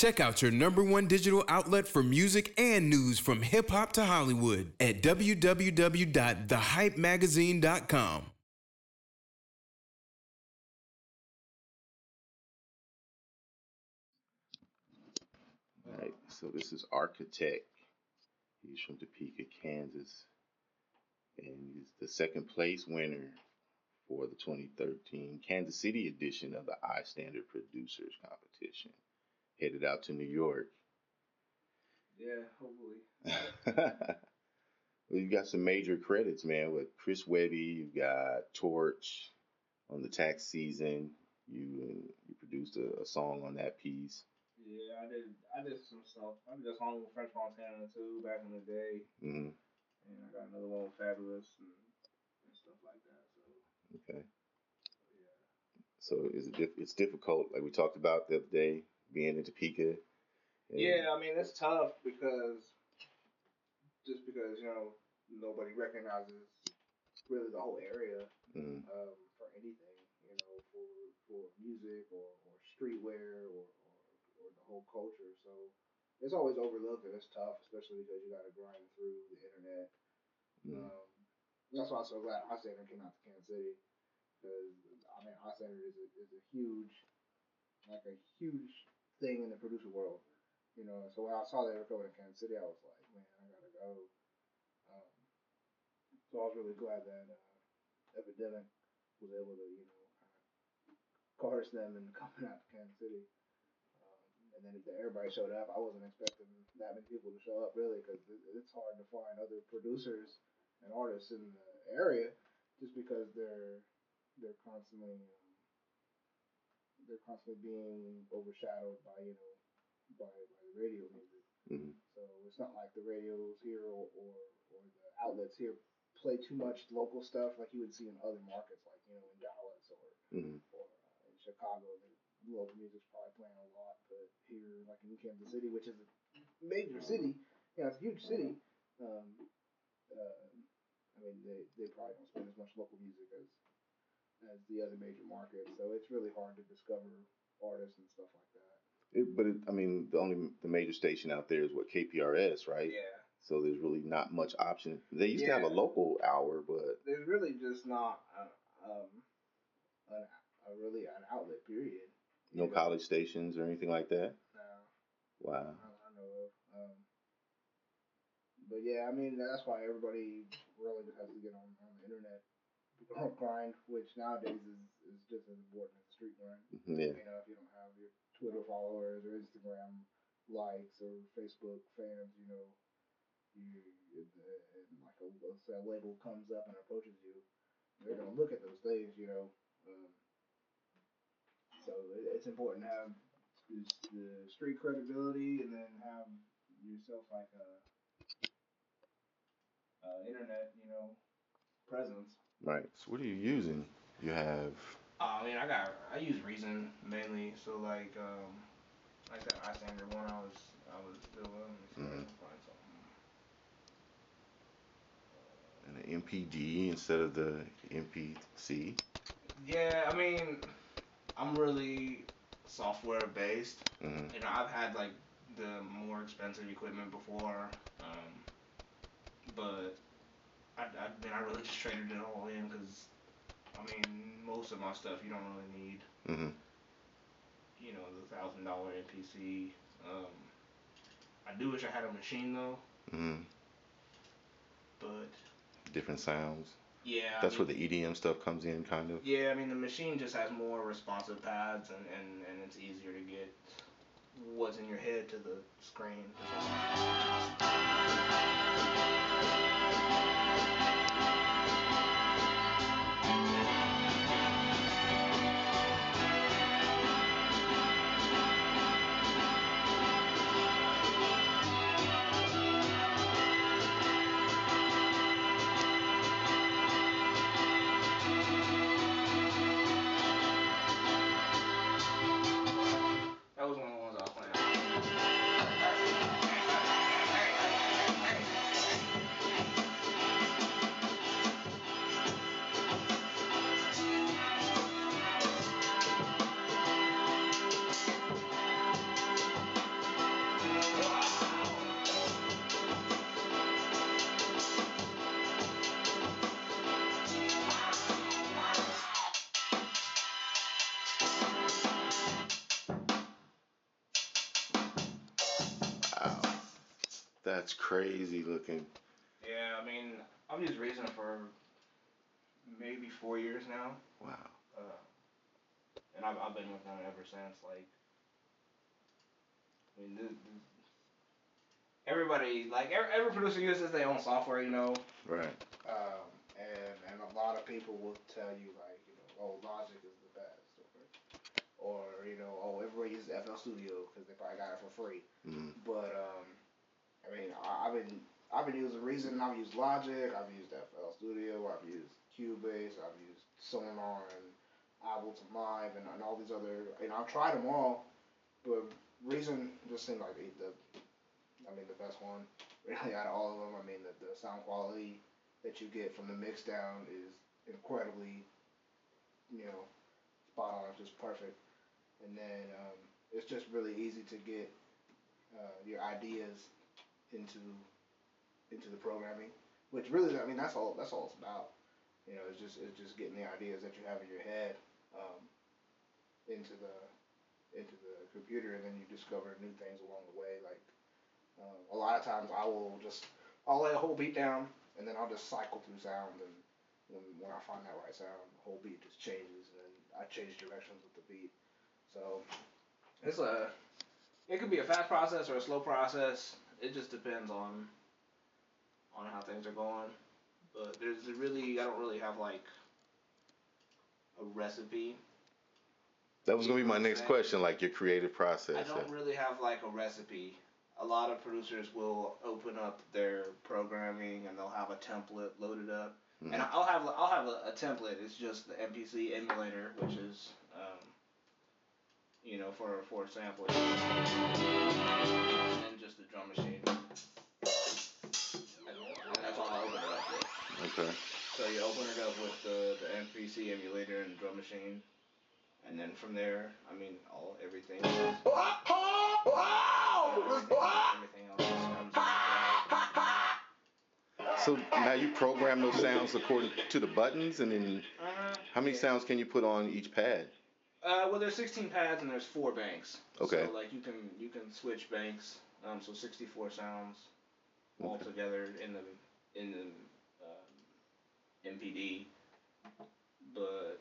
Check out your #1 digital outlet for music and news from hip-hop to Hollywood at www.thehypemagazine.com. All right, so this is Arkutec. He's from Topeka, Kansas, and he's the second place winner for the 2013 Kansas City edition of the iStandrd Producers Competition. Headed out to New York. Yeah, hopefully. Well, you got some major credits, man, with Chris Webby. You've got Torch on the tax season. You produced a song on that piece. Yeah, I did some stuff. I did a song with French Montana too back in the day. Mm-hmm. And I got another one with Fabulous and stuff like that. So okay. Yeah. So it's difficult, like we talked about the other day, being in Topeka. Yeah, I mean it's tough because nobody recognizes really the whole area for anything, for music or streetwear or the whole culture. So it's always overlooked and it's tough, especially because you got to grind through the internet. That's why I'm so glad iStandrd came out to Kansas City, because I mean iStandrd is a huge thing in the producer world. So when I saw they were coming to Kansas City, I was like, man, I gotta go. So I was really glad that Epidemic was able to, kind of coerce them into coming out to Kansas City. And then everybody showed up. I wasn't expecting that many people to show up, really, because it's hard to find other producers and artists in the area, just because they're constantly being overshadowed by the radio music. Mm-hmm. So it's not like the radios here or the outlets here play too much local stuff like you would see in other markets, like in Dallas or in Chicago. The local music's probably playing a lot, but here, like in Kansas City, which is a major city, it's a huge city. I mean, they probably don't spend as much local music as the other major markets, so it's really hard to discover artists and stuff like that. The major station out there is what, KPRS, right? Yeah. So there's really not much option. They used to have a local hour, but there's really just not really an outlet. Period. No college stations or anything like that. No. Wow. I know of. But yeah, I mean that's why everybody really just has to get on the internet grind, which nowadays is just as important as the street grind. Yeah. If you don't have your Twitter followers or Instagram likes or Facebook fans, like let's say a label comes up and approaches you, they're gonna look at those things, So it's important to have the street credibility and then have yourself like a internet, presence. Right. So what are you using? You have. I use Reason mainly. So like that iStandrd one I was doing. Let me see if I can find something. And an MPG instead of the MPC. Yeah, I mean, I'm really software based. Mm-hmm. I've had like the more expensive equipment before, but I really just traded it all in because most of my stuff you don't really need. Mm-hmm. The $1,000 MPC. I do wish I had a machine though. Mm-hmm. But different sounds. Yeah. That's where the EDM stuff comes in, kind of. Yeah, the machine just has more responsive pads and it's easier to get what's in your head to the screen. That was one of the ones I was playing. That's crazy looking. Yeah, I mean, I've used Reason for maybe 4 years now. Wow. Uh, and I've been with them ever since. Like, I mean, everybody, like, every producer uses their own software, you know. Right. And a lot of people will tell you like, oh, Logic is the best, or oh, everybody uses FL Studio because they probably got it for free. Mm-hmm. But I mean, I've been using Reason. I've used Logic. I've used FL Studio. I've used Cubase. I've used Sonar and Ableton Live and all these other. I've tried them all, but Reason just seemed like the best one really out of all of them. I mean, the sound quality that you get from the mix down is incredibly, spot on, just perfect. And then it's just really easy to get your ideas into the programming, which really, I mean, that's all it's about. It's just getting the ideas that you have in your head um, into the computer, and then you discover new things along the way. Like a lot of times, I'll lay a whole beat down, and then I'll just cycle through sound, and when I find that right sound, the whole beat just changes, and then I change directions with the beat. So it could be a fast process or a slow process. It just depends on how things are going. But I don't really have like a recipe. That was gonna be my next question, like your creative process. I don't really have like a recipe. A lot of producers will open up their programming and they'll have a template loaded up. Mm-hmm. And I'll have a template. It's just the MPC emulator, which is for sampling, and then just the drum machine. That's all I open it up with. Okay. So you open it up with the MPC emulator and the drum machine, and then from there, I mean, everything else comes out. So now you program those sounds according to the buttons, and then how many sounds can you put on each pad? Well, there's 16 pads and there's 4 banks. Okay. So like you can switch banks. So 64 sounds all together in the MPD.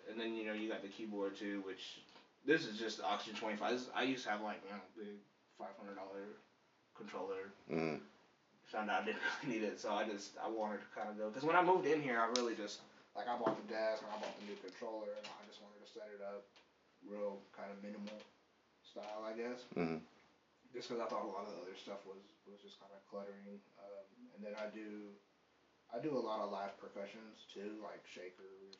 And then you got the keyboard too, which this is just Oxygen 25. I used to have like big $500 controller. Mm. Found out I didn't really need it, so I wanted to kind of go, because when I moved in here, I really just I bought the desk and I bought the new controller, and I just wanted to set it up real kind of minimal style, I guess. Mm-hmm. Just because I thought a lot of the other stuff was just kind of cluttering. And then I do a lot of live percussions too, like shakers,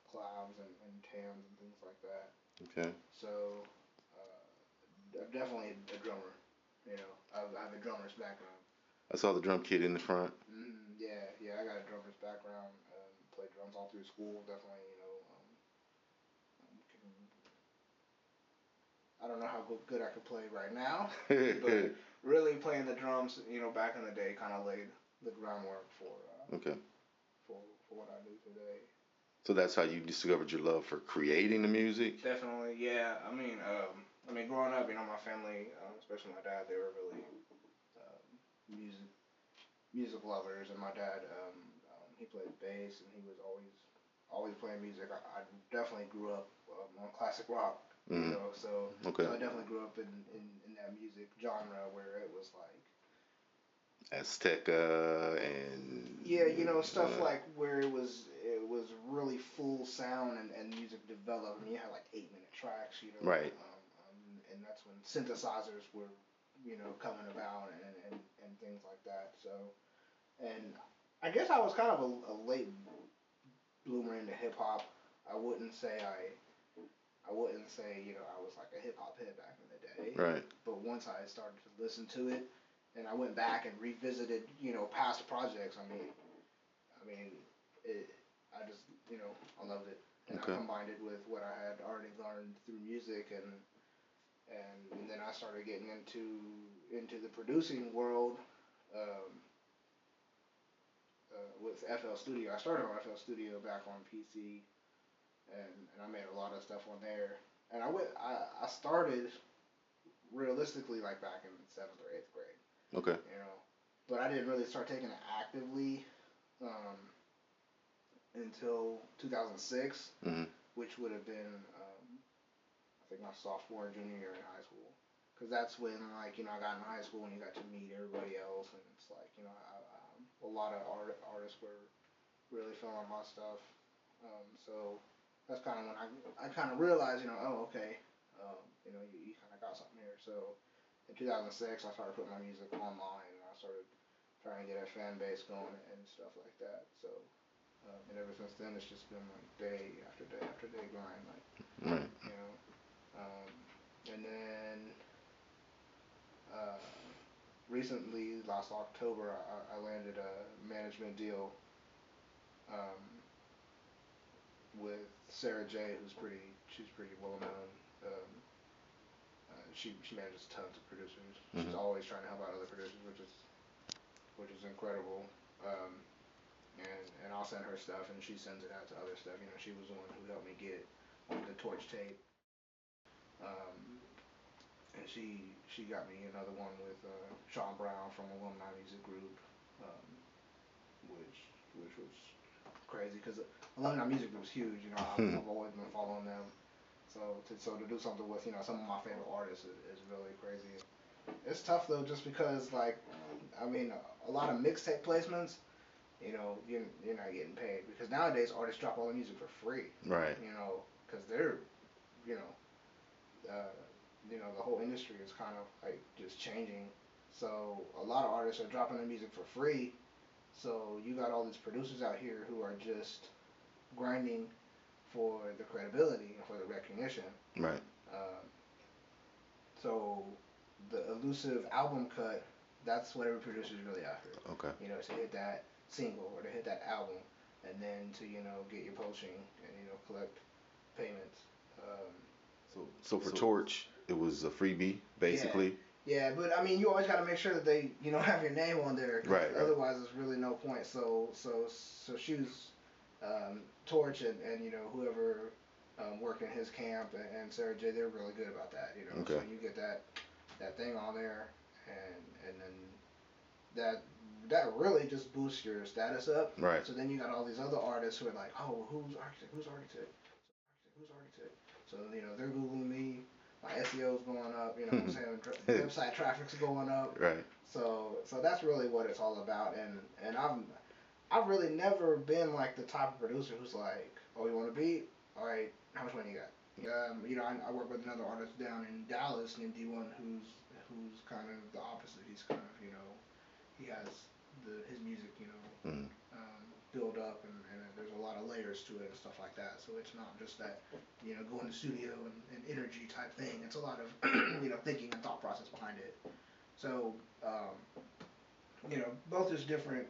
claps, and tams and things like that. Okay. So I'm definitely a drummer. I have a drummer's background. I saw the drum kit in the front. Yeah, I got a drummer's background. Played drums all through school. Definitely, I don't know how good I could play right now, but really playing the drums, back in the day, kind of laid the groundwork for what I do today. So that's how you discovered your love for creating the music? Definitely, yeah. I mean, growing up, my family, especially my dad, they were really music lovers, and my dad, he played bass, and he was always playing music. I definitely grew up on classic rock. So I definitely grew up in that music genre where it was like Azteca and stuff like where it was really full sound and music developed. I mean, you had like 8-minute tracks, right. And that's when synthesizers were coming about and things like that. So, and I guess I was kind of a late bloomer into hip hop. I wouldn't say I was like a hip hop head back in the day. Right. But once I started to listen to it, and I went back and revisited, past projects. I mean, I just, I loved it, and I combined it with what I had already learned through music, and then I started getting into the producing world with FL Studio. I started on FL Studio back on PC. And I made a lot of stuff on there. And I started realistically like back in 7th or 8th grade. Okay. You know, but I didn't really start taking it actively until 2006, which would have been I think my sophomore and junior year in high school. Because that's when, like, you know, I got in high school and you got to meet everybody else, and it's like, you know, a lot of artists were really feeling my stuff. So that's kind of when I kind of realized, you know, oh, okay, you know, you kind of got something here. So in 2006, I started putting my music online, and I started trying to get a fan base going and stuff like that. So, and ever since then, it's just been like day after day after day grind, like, you know. And then recently, last October, I landed a management deal with Sarah J, she's pretty well known. She manages tons of producers. She's always trying to help out other producers, which is incredible. And I'll send her stuff, and she sends it out to other stuff. You know, she was the one who helped me get the Torch tape. And she got me another one with Sean Brown from Alumni Music Group, which was crazy because Alumni Music Group is huge. You know, I've always been following them. So to do something with, you know, some of my favorite artists is really crazy. It's tough though, just because, like, I mean, a lot of mixtape placements, you know, you're not getting paid because nowadays artists drop all the music for free. Right. You know, because they're, you know, the whole industry is kind of like just changing. So a lot of artists are dropping their music for free. So you got all these producers out here who are just grinding for the credibility and for the recognition. Right. So the elusive album cut, that's what every producer is really after. Okay. You know, to hit that single or to hit that album, and then to, you know, get your publishing and, you know, collect payments. So for Torch, it was a freebie, basically. Yeah, but I mean, you always got to make sure that they, you know, have your name on there. Right. Otherwise, there's really no point. So Shoes, Torch, and you know, whoever worked in his camp, and Sarah J, they're really good about that. You know, okay. So you get that thing on there, and then that really just boosts your status up. Right. So then you got all these other artists who are like, oh, who's Arkutec? Who's Arkutec? Who's Arkutec? So, you know, they're Googling me. My SEO's going up. You know what I'm saying? Website traffic's going up. Right. So that's really what it's all about. And I've really never been like the type of producer who's like, oh, you want a beat? All right, how much money you got? You know, I work with another artist down in Dallas named D1 who's kind of the opposite. He's kind of, you know, he has his music, you know, build up, and there's a lot of layers to it and stuff like that. So it's not just that, you know, go in the studio and energy type thing. It's a lot of, you know, thinking and thought process behind it. So, you know, both just different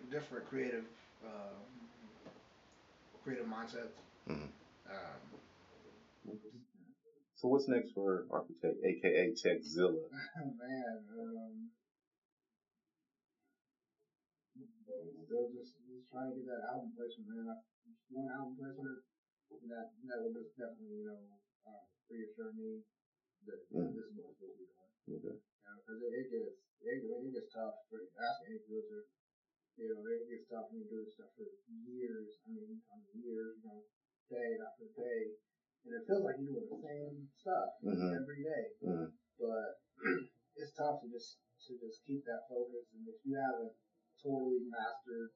creative mindsets. So what's next for Arkutec, aka Techzilla? Man, still just trying to get that album placement, man. One album placement that will just definitely, you know, reassure me that this is what I'm supposed to be doing. Okay. Because it gets tough. Ask any producer. You know, it gets tough when you do this stuff for years. I mean, years, you know, day after day, and it feels like you're doing the same stuff every day. But it's tough to just keep that focus, and if you haven't totally mastered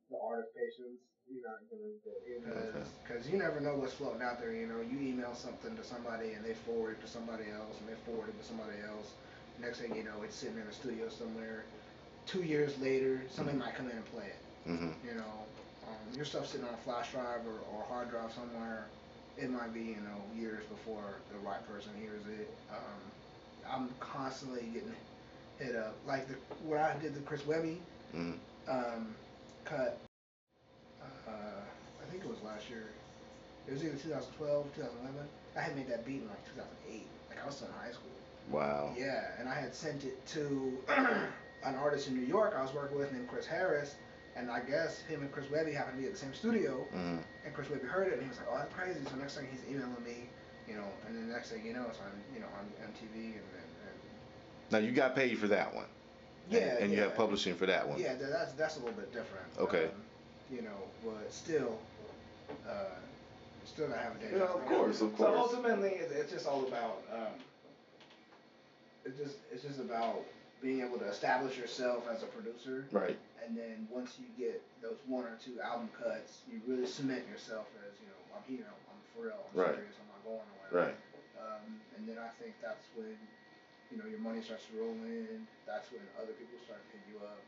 the art of patience, you're not going to do it. Because you never know what's floating out there. You know, you email something to somebody, and they forward it to somebody else, and they forward it to somebody else. Next thing you know, it's sitting in a studio somewhere. 2 years later, somebody might come in and play it. You know, your stuff's sitting on a flash drive or hard drive somewhere. It might be, you know, years before the right person hears it. I'm constantly getting hit up. Like where I did the Chris Webby cut, I think it was last year. It was either 2012, 2011. I had made that beat in like 2008. Like I was still in high school. Wow. Yeah, and I had sent it to an artist in New York I was working with named Chris Harris, and I guess him and Chris Webby happened to be at the same studio, and Chris Webby heard it, and he was like, oh, that's crazy. So next thing he's emailing me, you know, and then the next thing you know, it's on, you know, on MTV and Now you got paid for that one. And you have publishing for that one. Yeah, that's a little bit different. Okay. You know, but still, still gotta have a day Yeah, job. of course. So ultimately, it's just all about. It's just about being able to establish yourself as a producer. Right. And then once you get those 1 or 2 album cuts, you really cement yourself as, you know, I'm here, I'm for real, I'm serious, I'm not going nowhere. Right. And then I think that's when, you know, your money starts to roll in. That's when other people start to hit you up.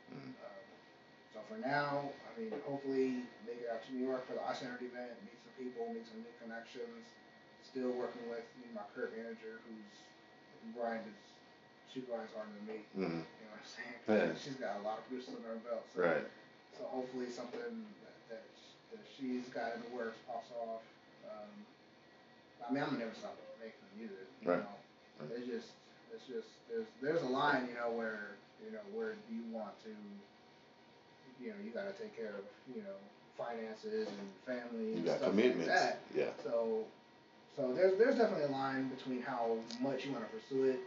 So for now, I mean, hopefully make it out to New York for the iStandrd event, meet some people, meet some new connections. Still working with my current manager, she grinds harder than me. You know what I'm saying? Yeah. She's got a lot of producers under her belt. So, right. So hopefully something that she's got in the works pops off. I mean, I'm gonna never stop making music. You know, it's just there's a line, you know, where you want to, you know, you gotta take care of, you know, finances and family. You got stuff commitments. Like that. Yeah. So there's definitely a line between how much you want to pursue it,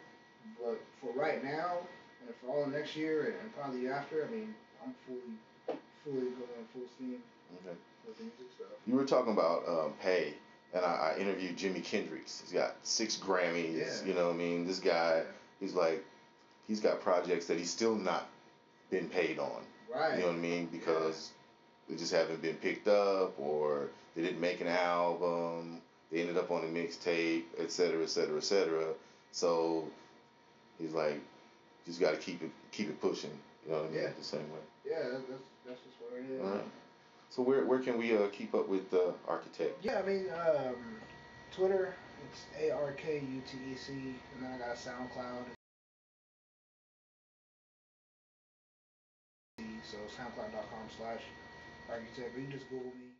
but for right now and for all of next year and probably the year after, I mean, I'm fully going full steam. Okay. With the music stuff. You were talking about pay, and I interviewed Jimi Kendrix. He's got 6 Grammys. Yeah. You know what I mean? This guy, he's got projects that he's still not been paid on. Right. You know what I mean? Because they just haven't been picked up, or they didn't make an album. They ended up on a mixtape, et cetera, et cetera, et cetera. So he's like, just got to keep it pushing. You know what I mean? Yeah. The same way. Yeah, that's just what it is. All right. So where can we keep up with Arkutec? Yeah, I mean, Twitter, it's ARKUTEC, and then I got a SoundCloud. So SoundCloud.com/Arkutec. You can just Google me.